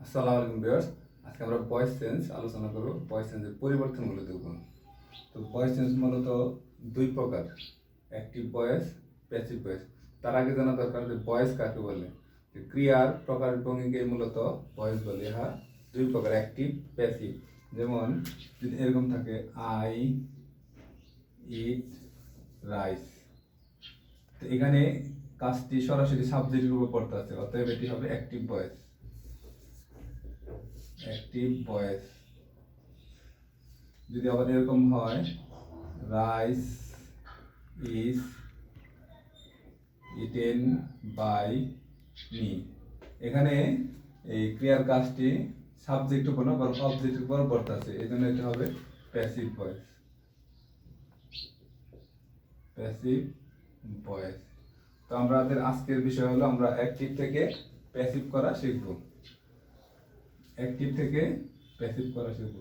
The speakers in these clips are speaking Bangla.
আসসালামু আলাইকুম ভিউয়ার্স। আজকে আমরা ভয়েস চেঞ্জ আলোচনা করব। ভয়েস চেঞ্জের পরিবর্তনগুলো দেখব। তো ভয়েস চেঞ্জ মূলত দুই প্রকার, অ্যাক্টিভ ভয়েস, প্যাসিভ ভয়েস। তার আগে জানা দরকার যে ভয়েস কাকে বলে। যে ক্রিয়ার প্রকার ভঙ্গিকে মূলত ভয়েস বলে। হ্যাঁ, দুই প্রকার, অ্যাক্টিভ, প্যাসিভ। যেমন যদি এরকম থাকে, আই ইট রাইস, তো এখানে কাজটি সরাসরি সাবজেক্টের উপর পড়তে আছে, অতএব এটি হবে অ্যাক্টিভ ভয়েস। Active voice. যদি আবার এরকম হয়, rice is eaten by me, এখানে এই ক্রিয়ার কাজটি সাবজেক্ট উপর না বরং অবজেক্টের উপর পড়তে আছে, এই জন্য এটা হবে প্যাসিভ ভয়েস। Passive voice. তো আমাদের আজকের বিষয় হলো আমরা অ্যাক্টিভ থেকে প্যাসিভ করা শিখব। অ্যাক্টিভ থেকে প্যাসিভ করা শিখব।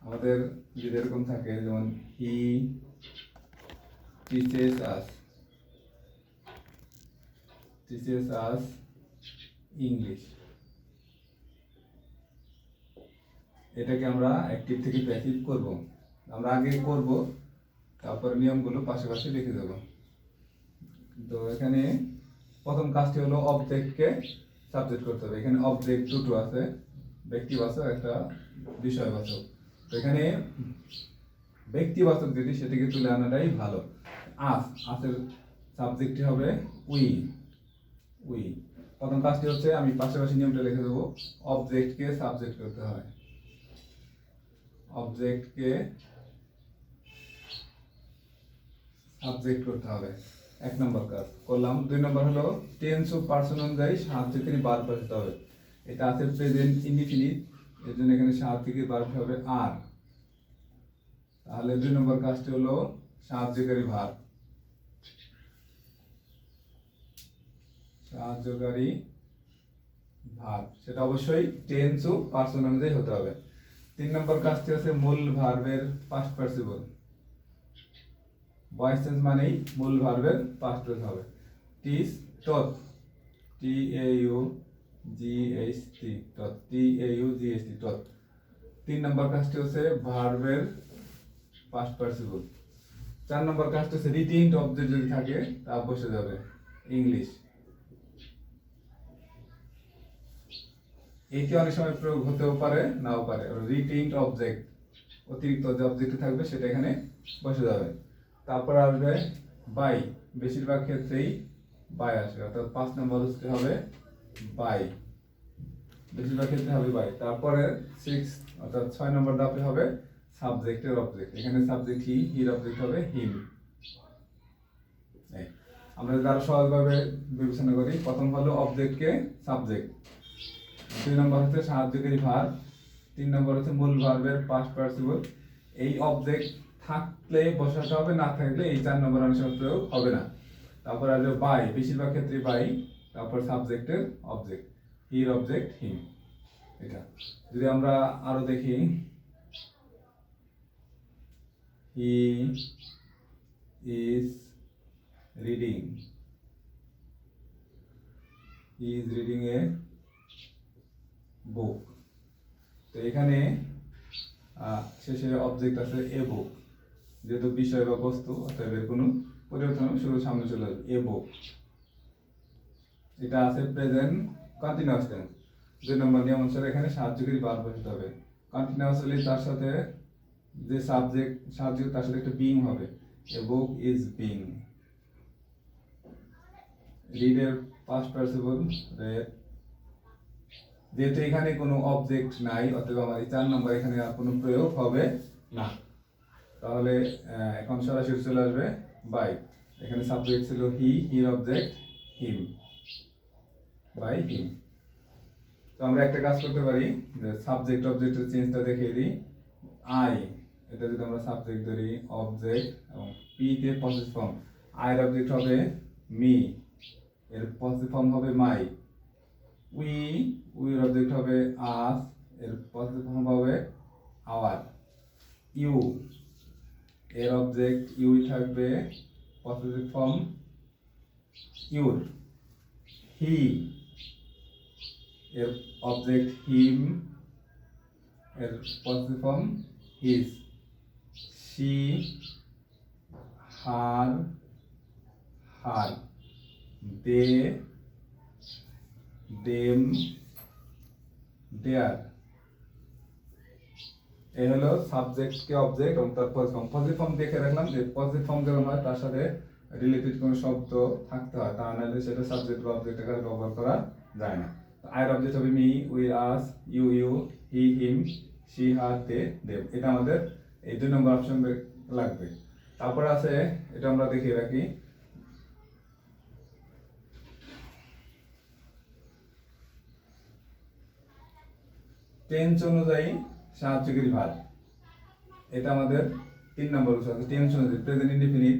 আমাদের যদি এরকম থাকে, যেমন হি টিচেস আস ইংলিশ, এটাকে আমরা অ্যাক্টিভ থেকে প্যাসিভ করব। আমরা আগে করব, তারপর নিয়মগুলো পাশাপাশি লিখে দেব। তো এখানে প্রথম কাজটি হলো অবজেক্টকে সাবজেক্ট করতে হবে। এখানে অবজেক্ট দুটো আছে, ব্যক্তিবাচক একটা বিষয়বাচক। তো এখানে ব্যক্তিবাচক যেটি সেটিকে তুলে আনাটাই ভালো। আসের সাবজেক্টটি হবে উই। প্রথম কাজটি হচ্ছে, আমি পাশাপাশি নিয়মটা লিখে দেবো, অবজেক্টকে সাবজেক্ট করতে হয়। অবজেক্টকে সাবজেক্ট করতে হবে, এক নম্বর কাজ করলাম। দুই নম্বর হলো টেন্স ও পার্সন অনুযায়ী সাহায্যকারী ভার্ব বসাতে হবে। এটা আছে প্রেজেন্ট ইনডিফিনিট, এর জন্য এখানে সাহায্যকারী ভার্ব হবে আর। তাহলে দুই নম্বর কাজটি হলো সাহায্যকারী ভার্ব। সাহায্যকারী ভার্ব, সেটা অবশ্যই টেন্স ও পার্সন অনুযায়ী হতে হবে। তিন নম্বর কাজটি হচ্ছে মূল ভার্বের পাস্ট পার্টিসিপল। ভয়েস চেঞ্জ মানেই মূল ভার্বের পাস্ট টেন্স হবে। Teach taught, T A U G H T, taught, T A U G H T, taught. তিন নম্বর কাজটি হচ্ছে ভার্বের পাস্ট পার্টিসিপল। চার নম্বর কাজটি হচ্ছে রিটেইনড অবজেক্ট যদি থাকে তা বসে যাবে, ইংলিশ। এটি অনেক সময় প্রয়োগ হতেও পারে, নাও পারে। রিটেইনড অবজেক্ট, অতিরিক্ত যে অবজেক্ট থাকবে সেটা এখানে বসে যাবে। তারপর আসবে বাই, বেশিরভাগ ক্ষেত্রেই বাই আসবে, অর্থাৎ 5 নম্বর হচ্ছে হবে বাই, বেশিরভাগ ক্ষেত্রে হবে বাই। তারপরে 6 অর্থাৎ 6 নম্বর ধাপে হবে সাবজেক্টের অবজেক্ট। এখানে সাবজেক্ট হি, হির অবজেক্ট হবে হিম। আমরা যদি আরো সহজভাবে বিবেচনা করি, প্রথম হলো অবজেক্টকে সাবজেক্ট, দুই নম্বর হচ্ছে সাহায্যকারী ভার্ব, তিন নম্বর হচ্ছে মূল ভার্বের পাস্ট পার্টিসিপল। এই অবজেক্ট থাকলে বসাতে হবে, না থাকলে এই 4 নম্বর অনুসারে প্রয়োগ হবে না। তারপর আসবে বাই, বেশিরভাগ ক্ষেত্রে বাই। তারপর সাবজেক্টের অবজেক্ট, হির অবজেক্ট হিম। এটা যদি আমরা আরো দেখি, he is reading, he is reading a book. তো এখানে শেষে অবজেক্ট আছে এ বুক, যেহেতু বিষয় বা বস্তু, অর্থাৎ এর কোনো পরিবর্তন শুরু সামনে চলে আসবে, এ বুক। এটা আছে প্রেজেন্ট কন্টিনিউয়াস টেন্স। দুই নম্বর নিয়ম অনুসারে এখানে সাহায্যকারী ভার্ব বসাতে হবে। কন্টিনিউয়াস হলে তার সাথে যে সাবজেক্ট, তার সাথে একটা বিং হবে, এ বুক ইজ বিং। রিড এর পাস্ট পার্টিসিপল রেড, যেহেতু এখানে কোনো অবজেক্ট নাই, অতএব আমার এই 4 নম্বর এখানে আর কোনো প্রয়োগ হবে না। তাহলে এখন সরাসরি চলে আসবে বাই। এখানে সাবজেক্ট ছিল হি, হির অবজেক্ট হিম, বাই হিম। তো আমরা একটা কাজ করতে পারি, যে সাবজেক্ট অবজেক্টের চেঞ্জটা দেখিয়ে দিই। আই, এটা যদি আমরা সাবজেক্ট ধরি, অবজেক্ট এবং পি তে পসেসিভ ফর্ম, আই এর অবজেক্ট হবে মি, এর পসেসিভ ফর্ম হবে মাই। উই, উই এর অবজেক্ট হবে আস, এর পসেসিভ ফর্ম হবে আওয়ার। ইউ, এর অবজেক্ট ইউ থাকবে, পসেসিভ ফর্ম ইউর। হি, এর অবজেক্ট হিম, এর positive form his, she, her, her, they, them, their. এই হলো সাবজেক্ট কে অবজেক্ট এবং তার পজিটিভ ফর্ম। পজিটিভ ফর্ম দেখে রাখলাম যে পজিটিভ ফর্ম যখন হয় তার সাথে রিলেটেড কোনো শব্দ থাকতে হয়, তা নাহলে সেটা সাবজেক্ট বা অবজেক্ট আকারে ব্যবহার করা যায় না। আয়ের অবজেক্ট হবে me, we, us, you, you, he, him, she, her, they, them. এটা আমাদের এই 2 নম্বর অপশন লাগবে। তারপর আছে, এটা আমরা দেখিয়ে রাখি, টেন্স অনুযায়ী সাহায্যকারী ভার্ব। এটা আমাদের 3 নম্বর অপশন আছে। টেন্স অনুযায়ী প্রেজেন্ট ইনডিফিনিট,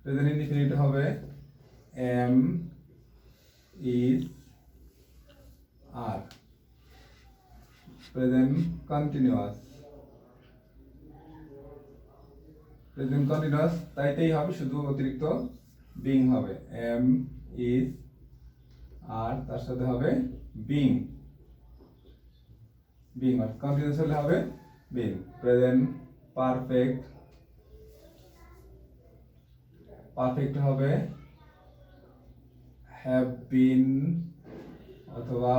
প্রেজেন্ট ইনডিফিনিট হবে am, is, are. Present continuous, present continuous তাইতেই হবে, শুধু অতিরিক্ত বিং হবে, এম, ইজ, আর তার সাথে হবে বিং, বিং আর কন্টিনিউয়াস হলে হবে বিং। প্রেজেন্ট পারফেক্ট, পারফেক্ট হবে হ্যাভ বিন অথবা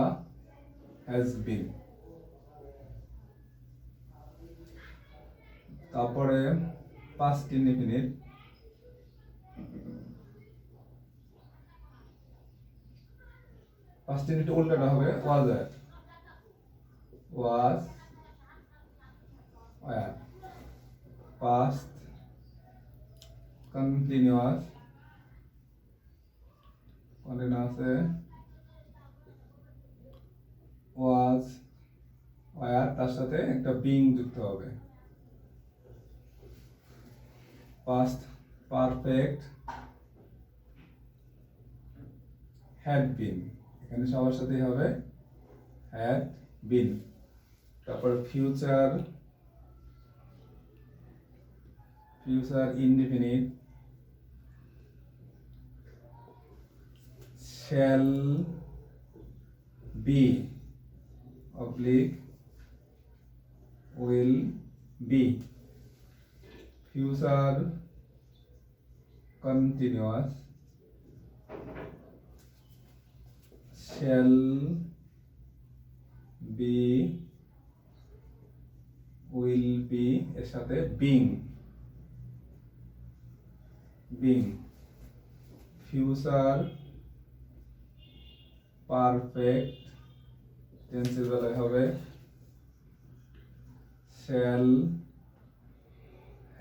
হ্যাজ বিন। তারপরে পাস্ট ইনডিফিনিট, পাস্ট ইনডিফিনিট উল্টাটা হবে ওয়াজ, ওয়াজ, ওয়ার। পাস্ট কন্টিনিউয়াস, কন্টিনিউয়াসে ওয়াজ, ওয়ার, তার সাথে একটা বিং যুক্ত হবে। পাস্ট পারফেক্ট হ্যাড বিন, এখানে সবার সাথেই হবে হ্যাড বিন। তারপর future, future indefinite, shall be oblique will be. Future continuous, shall be, will be এর সাথে being, being। ফিউচার পারফেক্ট টেন্সের বেলায় হবে shall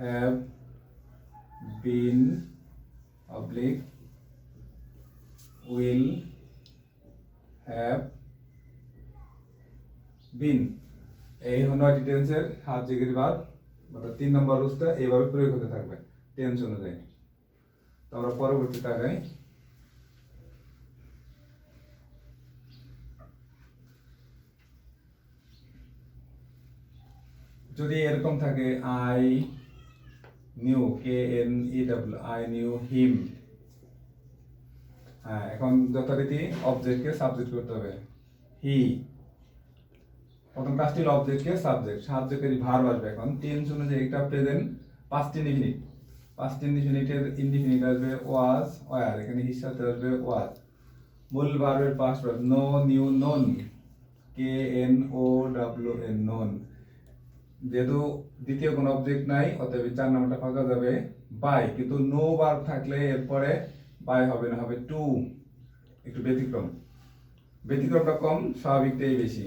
have been oblique will have been। এই হলো টেন্সের সাহায্যকারী ভার্ব, অর্থাৎ 3 নম্বর রুলসটা এইভাবে প্রয়োগ হতে থাকবে টেন্স অনুযায়ী। তো আমরা পরবর্তী টাকায় যদি এরকম থাকে I knew, K N E W, I knew হিম। হ্যাঁ, এখন যথারীতি অবজেক্টকে সাবজেক্ট করতে হবে, হি। প্রথম কাজটি হলো অবজেক্টকে সাবজেক্ট, সাহায্যকারী ভার্ব আসবে। এখন টেন্স অনুযায়ী এটা প্রেজেন্ট পাস্ট ইনডিফিনিট, পাস্ট ইনডিফিনিটের ইনডিফিনিট আসবে ওয়াজ, ওয়ার, এখানে হির সাথে আসবে ওয়াজ। মূল ভার্বের past verb know, knew, known, K N O W N, known. যেহেতু দ্বিতীয় কোনো অবজেক্ট নাই, অতএব 4 নাম্বারটা ফাঁকা যাবে বাই। কিন্তু নো ভার্ব থাকলে এরপরে বাই হবে না, হবে টু, একটু ব্যতিক্রম, ব্যতিক্রমটা কম, স্বাভাবিকটাই বেশি।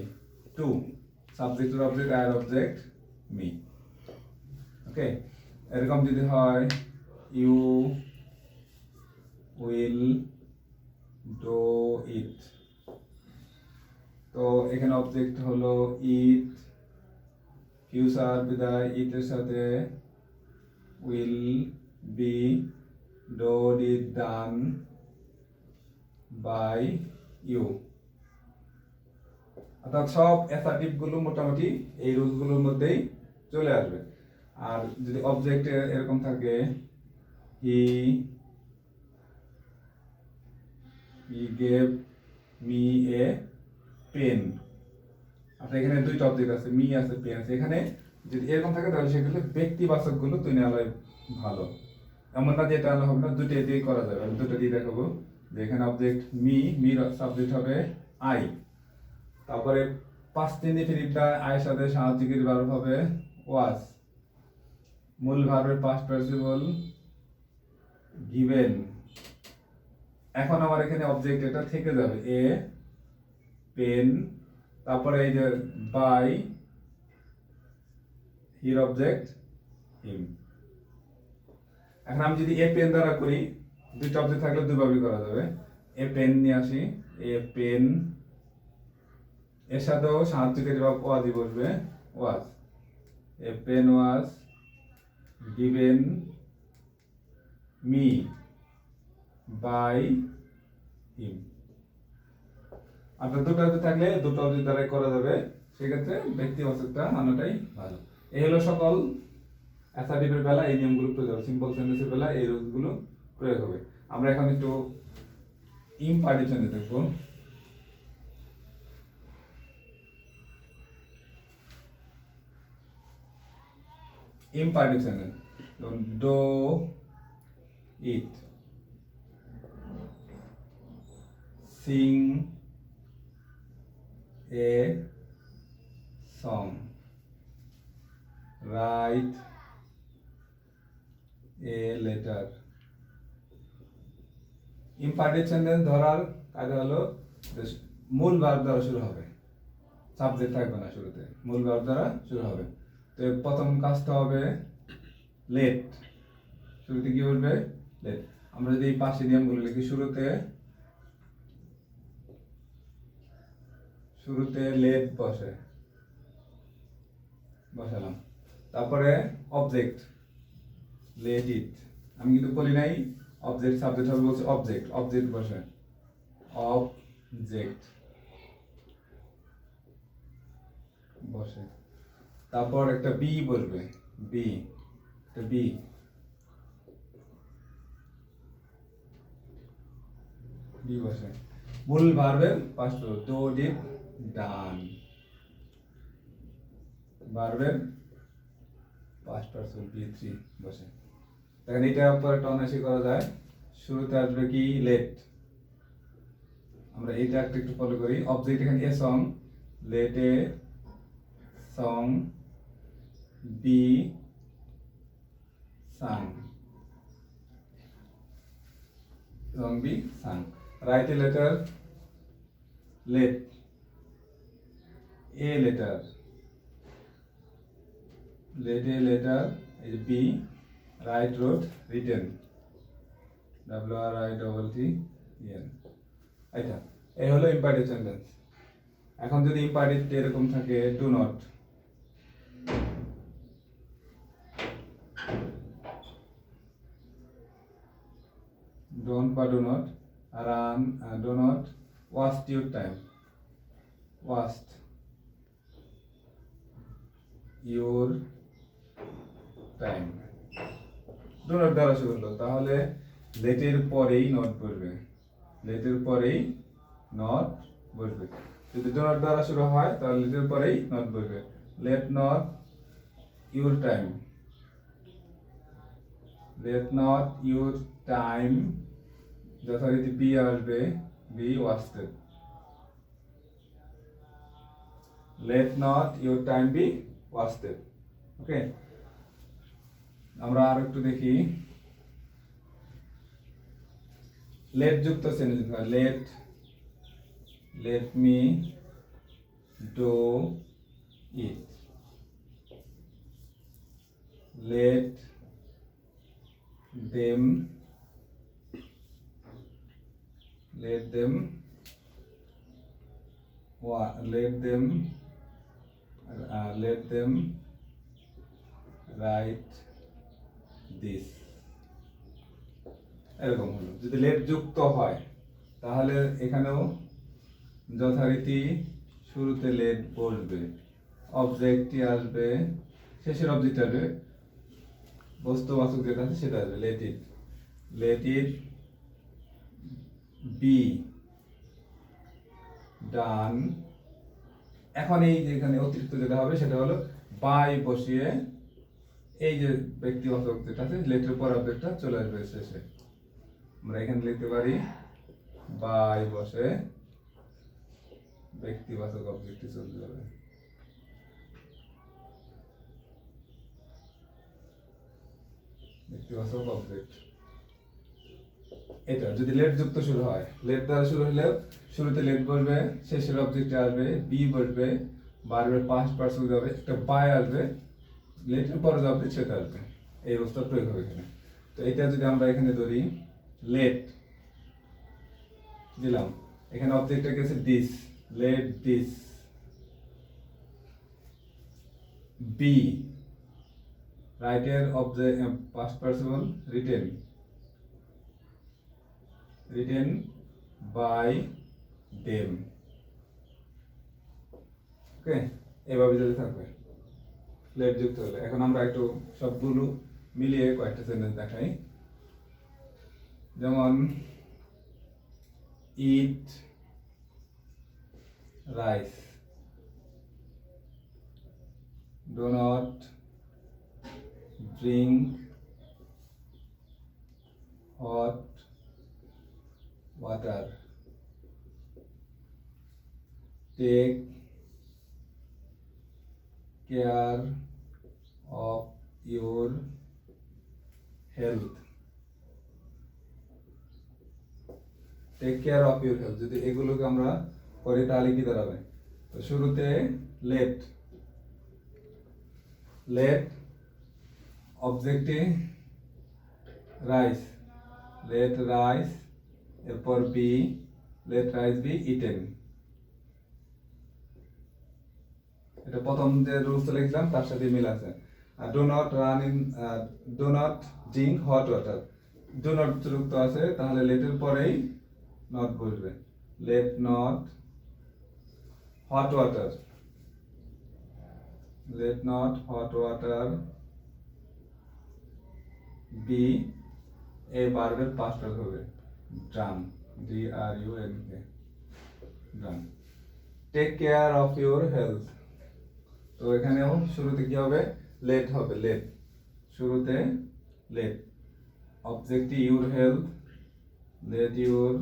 টু, সাবজেক্টের অবজেক্ট, আয়ের অবজেক্ট মি। ওকে, এরকম যদি হয় ইউ উইল ডু ইট, তো এখানে অবজেক্ট হলো ইট, ফিউচার বিদায় ইটের সাথে will be, do did done by you. অর্থাৎ সব অ্যাসার্টিভ গুলো মোটামুটি এই রুলস গুলোর মধ্যেই চলে আসবে। আর যদি অবজেক্টে এরকম থাকে he gave me a pen, আপনার এখানে দুইটা অবজেক্ট আছে, মি আছে পেন আছে, এখানে যদি এরকম থাকে তাহলে সেগুলো ব্যক্তিবাচকগুলো তুই নেওয়াই ভালো। এমন না যে এটা আনলে হবে না, দুটো দিয়ে করা যাবে। আমি দুটো দিয়ে দেখাবো যে এখানে অবজেক্ট মির সাবজেক্ট হবে আই, তারপরে পাস্ট ইনডিফিনিটটা আয়ের সাথে সাহায্যকারী ভার্ব হবে ওয়াজ, মূল ভার্বের পাস্ট পার্টিসিপল গিভেন। এখন আমার এখানে অবজেক্ট এটা থেকে যাবে এ পেন, তারপরে এই যে বাই হির অবজেক্ট হিম। এখন আমি যদি এ পেন দ্বারা করি, দুইটা অবজেক্ট থাকলে দুইভাবে করা যাবে। এ পেন নিয়ে আসি, এ পেন, এর সাথেও সাহায্যকারী বা ওয়াজই বসবে was, a pen was given me by him. আপনার দুটো অবজেক্ট থাকলে দুটো অবজেক্ট দ্বারাই করা যাবে, সেক্ষেত্রে ব্যক্তিবাচকটা আনাটাই ভালো। এই হলো সকল অ্যাসার্টিভের বেলা এই নিয়মগুলো প্রয়োগ হবে, সিম্পল সেন্টেন্সের বেলা এই রুলসগুলো প্রয়োগ হবে। আমরা এখন একটু ইম্পারেটিভ সেন্টেন্স দেখব। Imperative sentence, do it, sing a song, write a letter. Imperative sentence ধরার কাজ হলো মূল ভার্ব দ্বারা শুরু হবে, সাবজেক্ট থাকবে না শুরুতে, মূল ভার্ব দ্বারা শুরু হবে। তো প্রথম কাজটা হবে লেট, শুরুতে কি বলবে লেট। আমরা যদি এই পাশে নিয়মগুলো লিখি, শুরুতে লেট বসালাম, তারপরে অবজেক্ট লেট ইট, আমি কিন্তু বলি নাই অবজেক্ট সাবজেক্ট হবে, বলছে অবজেক্ট বসে তারপর একটা বি বলবে, বি বসে, মূল ভার্বের পাস্ট ডো ডিড ডান, ভার্বের পাস্ট পার্সন বি3 বসে। দেখেন এটা উপর একটা অনায়াসই করা যায়। শুরুতে আসবে কি লেট, আমরা এটা একটু ফলো করি। অবজেক্ট এখানে a song, let a song be sung, write a letter, let a letter, is B, write wrote written, WRITTEN। আচ্ছা, এই হলো ইম্পারেটিভ সেন্টেন্স। এখন যদি ইম্পারেটিভ এরকম থাকে ডু নট, ডোন্ট বা do not, run, do not waste your time, do not দ্বারা শুরু হলো, তাহলে লেটের পরেই নট বসবে, যদি ডু নট দ্বারা শুরু হয় তাহলে লেটের পরেই নট বসবে। লেট নট ইউর টাইম, যথারীতি বি আসবে, be wasted, let not your time be wasted. Okay, আমরা আর একটু দেখি লেট যুক্ত sentence, let me do it, let them write this. এরকম হলো। যদি লেট যুক্ত হয় তাহলে এখানেও যথারীতি শুরুতে লেট বসবে, অবজেক্টটি আসবে, শেষের অবজেক্ট আসবে, বস্তুবাচক যেটা আছে সেটা আসবে, লেট ইট বি ডান। এখন এই যে এখানে অতিরিক্ত যেটা হবে সেটা হলো বাই বসিয়ে এই যে ব্যক্তিবাচক যেটা আছে লেটের পর অবজেক্টটা চলে আসবে শেষে। আমরা এখানে লিখতে পারি বাই বসে ব্যক্তিবাচক অবজেক্টটি চলে যাবে। ব্যক্তিবাচক অবজেক্ট এটা যদি লেট যুক্ত শুরু হয়, লেট দ্বারা শুরু হলে শুরুতে লেট বসবে, শেষের অবজেক্টে আসবে বি বসবে, বারবার পাস্ট পার্সন যাবে, একটা বাই আসবে, লেটের পরে যে অবজেক্ট সেটা আসবে। এই অবস্থা প্রয়োগ হবে এখানে। তো এটা যদি আমরা এখানে ধরি লেট দিলাম, এখানে অবজেক্টটা গেছে দিস, লেট দিস বি, রাইটের object past participle written by them. Okay, এভাবে যদি থাকবে লেট যুক্ত হলে। এখন আমরা একটু সবগুলো মিলিয়ে কয়েকটা সেন্টেন্স দেখাই। যেমন eat rice, do not drink hot water, take care of your health, take care of your health. যদি এগুলোকে আমরা করি তাহলে কি দাঁড়াবে? তো শুরুতে লেট অবজেক্টে রাইস, লেট রাইস, এরপর be, let rice be eaten. এটা প্রথম যে রুলসটা লিখলাম তার সাথে মিল আছে। আর do not drink hot water, do not যুক্ত আছে তাহলে লেটের পরেই নট বসবে, let not hot water, late not hot water be, এ ভার্বের পাস্ট হবে drunk, DRUNK drunk. Take care of your health, তো এখানেও শুরুতে কি হবে? লেট হবে, লেট শুরুতে let, object your health, let your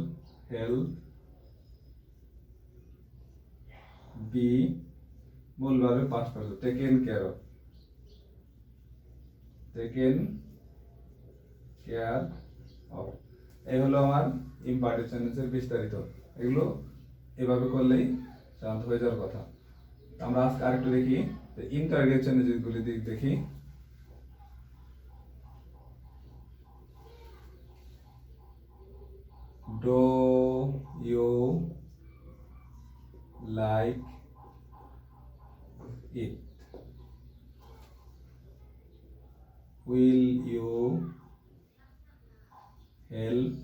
health be, মূল ভাবে past person taken care of, taken care of. এই হলো আমার ইম্পারেটিভ সেন্টেন্সের বিস্তারিত। এগুলো এভাবে করলেই সাধারণত হয়ে যাওয়ার কথা। আমরা আজকে আরেকটু দেখি ইন্টারগেটিভ সেন্টেন্সগুলি দেখি। Do you like it, will you help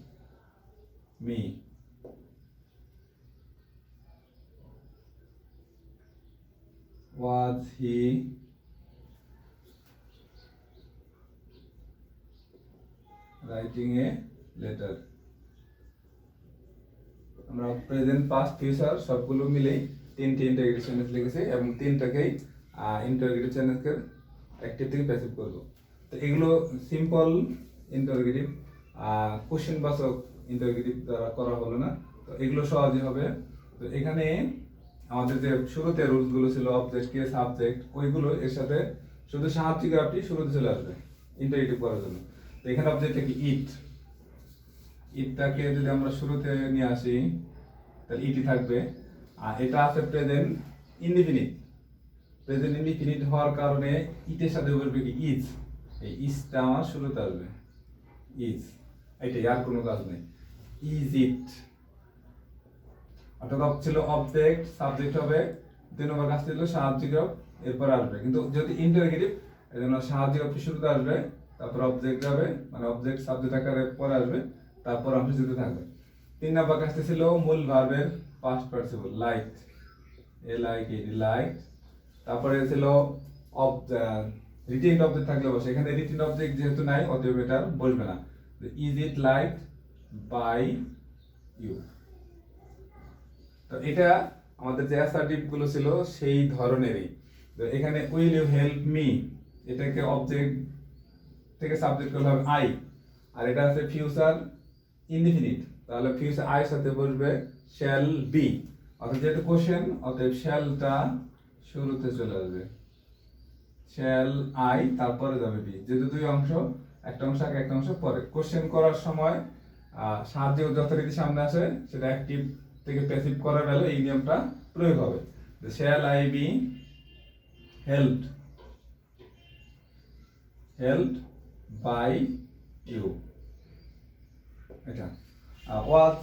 me, was he writing a letter? আমরা প্রেজেন্ট পাস্ট ফিউচার সবগুলো মিলেই তিনটে ইন্টারগেটিভ সেন্টেন্স লিখেছি এবং তিনটাকেই ইন্টারগেটিভ সেন্টেন্সের অ্যাক্টিভ থেকে প্যাসিভ করব। তো এগুলো সিম্পল ইন্টারগেটিভ, কোশ্চেন বাচক ইন্টারগেটিভ দ্বারা করা হলো না, তো এগুলো সহজে হবে। তো এখানে আমাদের যে শুরুতে রুলসগুলো ছিল অবজেক্ট কে সাবজেক্ট, ওইগুলো এর সাথে শুধু সাহায্যিক ভার্বটি শুরুতে চলে আসবে ইন্টারগেটিভ করার জন্য। তো এখানে অবজেক্টটা কি ইট, ইটটাকে যদি আমরা শুরুতে নিয়ে আসি তাহলে ইটই থাকবে। আর এটা আছে প্রেজেন্ট ইনডিফিনিট, প্রেজেন্ট ইনডিফিনিট হওয়ার কারণে ইটের সাথে বলবে কি ইজ, এই ইজটা আমার শুরুতে আসবে, ইজ, এটাই, আর কোনো কাজ নেই, ইজ ইট। অর্থাৎ ছিল অবজেক্ট, সাবজেক্ট হবে, 2 নম্বর কাজ ছিল সাহায্যিক ভার্ব, এরপর আসবে। কিন্তু যদি ইন্টারগেটিভ এজন্য সাহায্যিক ভার্বটি শুরুতে আসবে, তারপর অবজেক্ট যাবে, মানে অবজেক্ট সাবজেক্ট আকারে পরে আসবে, তারপর অংশ যুক্ত থাকবে। 3 নম্বর কাজটি ছিল মূল ভার্বের past participle liked, LIKED liked. তারপরে ছিল রিটেইনড অবজেক্ট থাকলে বসে, এখানে রিটেইনড অবজেক্ট যেহেতু নাই অতএব এটা বসবে না। Is it liked by you. তো এটা আমাদের যে অ্যাসার্টিভ গুলো ছিল সেই ধরনেরই। তো এখানে উইল ইউ হেল্প মি, এটাকে অবজেক্ট থেকে সাবজেক্ট করলে হবে আই, আর এটা আছে ফিউচার ইনডিফিনিট, তাহলে ফিউচার আই সাথে বসবে শ্যাল বি, অর্থাৎ যেহেতু কোশ্চেন অতএব শ্যালটা শুরুতে চলে আসবে, শ্যাল আই তারপরে যাবে বি, যেহেতু দুই অংশ, একটা অংশ আগে একটা অংশ পরে। কোশ্চেন করার সময় সাহায্য যথারীতি সামনে আসে সেটা অ্যাক্টিভ থেকে প্যাসিভ করার বেলা এই নিয়মটা প্রয়োগ হবে। Shall I be helped by you, এটা। Was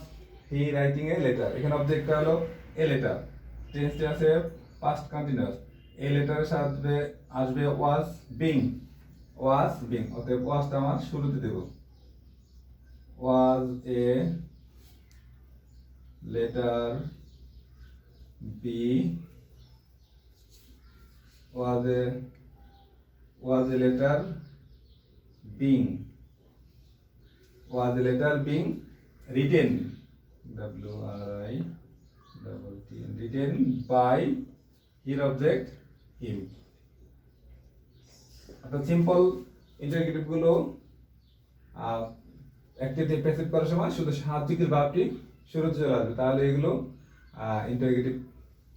he writing a letter, এখানে অবজেক্টটা হলো এ লেটার, টেন্সটা আছে পাস্ট কন্টিনিউয়াস, এ লেটারের সাথে আসবে ওয়াজ বিং, অতএব ওয়াজটা আমার শুরুতে দেব, was a letter be, was a letter being written, written by his object him। অর্থাৎ সিম্পল ইন্টারগেটিভ গুলো অ্যাক্টিভ থেকে প্যাসিভ করার সময় শুধু সাহায্যকের ভাবটি শুরুতে চলে আসবে, তাহলে এগুলো ইন্টারগেটিভ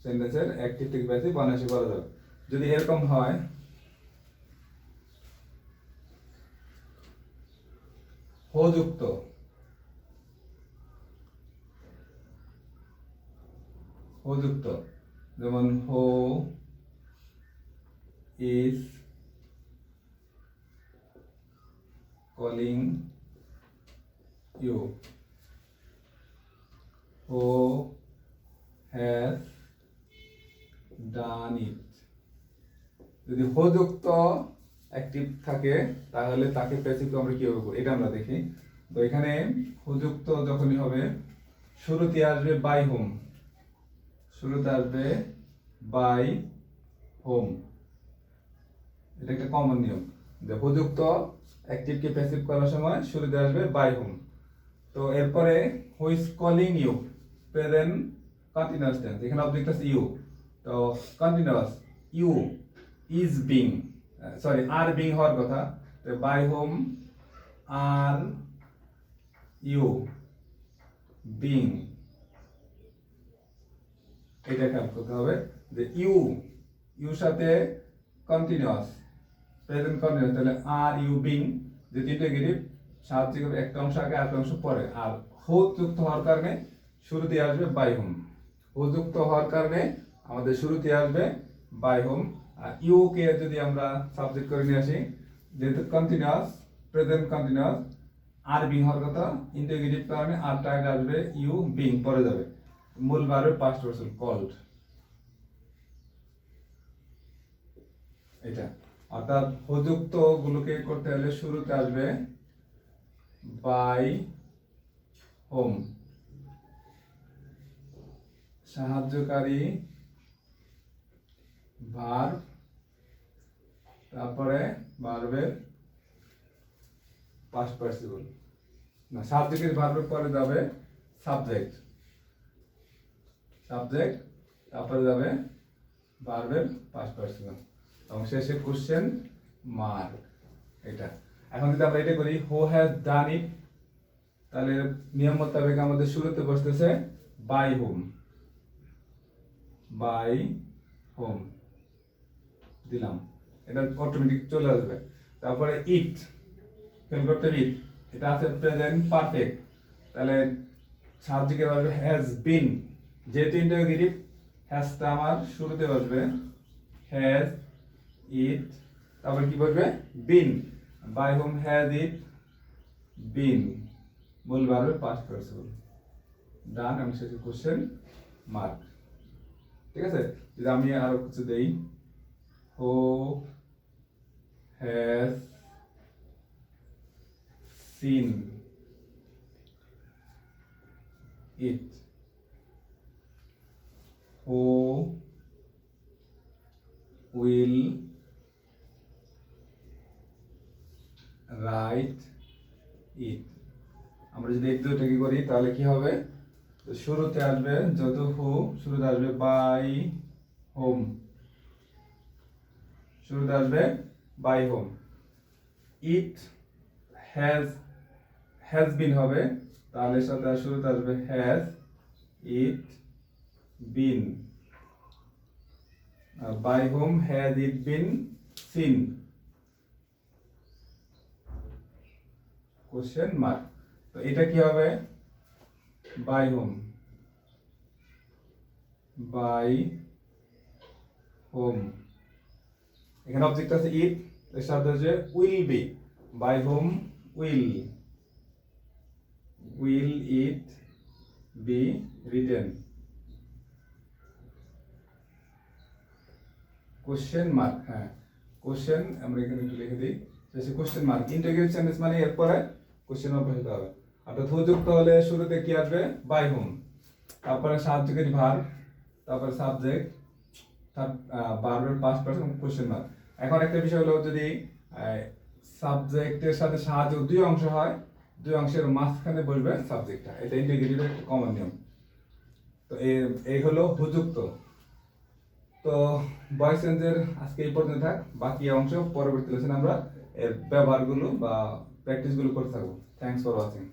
সেন্টেন্সের অ্যাক্টিভ থেকে প্যাসিভ অনায়াসে করা যাবে। যদি এরকম হয় যুক্ত, যেমন who is calling you, who has done it. যদি হো যুক্ত অ্যাক্টিভ থাকে তাহলে তাকে প্যাসিভ আমরা কিভাবে করব এটা আমরা দেখি। তো এখানে হো যুক্ত যখনই হবে শুরুতে আসবে বাই হোম, এটা একটা কমন নিয়ম যে হো যুক্ত অ্যাক্টিভকে প্যাসিভ করার সময় শুরুতে আসবে বাই হোম। তো এরপরে who is calling you, present continuous tense, এখানে অবজেক্ট আছে ইউ, তো continuous you is being, sorry are being হওয়ার কথা, তো by whom are you being, এটা খেয়াল করতে হবে যে ইউ সাথে কন্টিনিউয়াস প্রেজেন্ট কন্টিনিউয়াস, তাহলে আর ইউ বিং যে তিনটে ইন্টারগেটিভ সাহায্য করবে একটা অংশ আগে একটা অংশ পরে, আর হো যুক্ত হওয়ার কারণে শুরুতে আসবে বাই হোম, হো যুক্ত হওয়ার কারণে আমাদের শুরুতে আসবে বাই হোম। আর ইউ কে যদি আমরা সাবজেক্ট করে নিয়ে আসি, যেহেতু কন্টিনিউয়াস প্রেজেন্ট কন্টিনিউয়াস আর বিং হওয়ার কথা, ইন্টারগেটিভ কারণে আরটা আগে আসবে, ইউ বিং পরে যাবে, মূল ভার্বের পাস্ট পারসন কল্ড, এটা। অর্থাৎ উপযুক্ত গুলোকে করতে হলে শুরুতে আসবে বাই হোম, সাহায্যকারী ভার্ব, তারপরে ভার্বের পাস্ট পার্টিসিপল, না সাবজেক্টের ভার্বের পরে যাবে সাবজেক্ট, তারপরে যাবে ভার্বের পাস্ট পার্টিসিপল এবং শেষে কোশ্চেন মার্ক, এটা। এখন যদি আমরা এটা করি হু হ্যাজ ডান ইট, তাহলে নিয়ম মোতাবেক আমাদের শুরুতে বসতেছে বাই হোম দিলাম, এটা অটোমেটিক চলে আসবে। তারপরে ইট, খেয়াল করতে ইট, এটা আছে প্রেজেন্ট পারফেক্ট, তাহলে সাবজেক্টের আসবে হ্যাজ বিন, যেহেতু ইন্টারোগেটিভ হ্যাজটা আমার শুরুতে বসবে, হ্যাজ ইট, তারপরে কি বলবে বিন, বাই হোম হ্যাজ ইট বিন, মূল ভার্বের পাস্ট পার্টিসিপল, ডান এবং শেষে কোশ্চেন মার্ক, ঠিক আছে। যদি আমি আরো কিছু দেই, who has seen it, who will write it. আমরা যদি এক দুইটাকে করি তাহলে কি হবে, তো শুরুতে আসবে যেহেতু হু, শুরুতে আসবে বাই হোম, শুরুতে আসবে by whom. It has been হবে, তাহলে সাথে শুরুতে আসবে has it been. By whom has it been seen, question mark. তো এটা কি হবে, বাই হোম, বাই হোম। এখানে অবজেক্ট আছে ইট, এর সাথে হচ্ছে will be, by whom will it be written, question mark. হ্যাঁ, কোশ্চেন আমরা এখানে একটু লিখে দিই, কোশ্চেন মার্ক। ইন্টিগ্রেটেড সেন্টেন্স মানে এরপরে কোশ্চেন মার্ক বসাতে হবে। অর্থাৎ যুক্ত হলে শুরুতে কি আসবে, বাই হোম, তারপরে সাবজেক্টের ভার্ব, তারপরে সাবজেক্ট, ভার্বের পাস্ট পারসন, কোশ্চেন মার্ক। এখন একটা বিষয় হলো, যদি সাবজেক্টের সাথে সাহায্য দুই অংশ হয়, দুই অংশের মাঝখানে বসবে সাবজেক্টটা, এটা ইন্টিগ্রেটেড একটা কমন নিয়ম। তো এই হলো হুযুক্ত। তো ভয়েস চেঞ্জের আজকে এই পর্যন্ত থাক, বাকি অংশ পরবর্তী লেসনে আমরা এর ব্যবহারগুলো বা প্র্যাকটিসগুলো করতে থাকবো। Thanks for watching.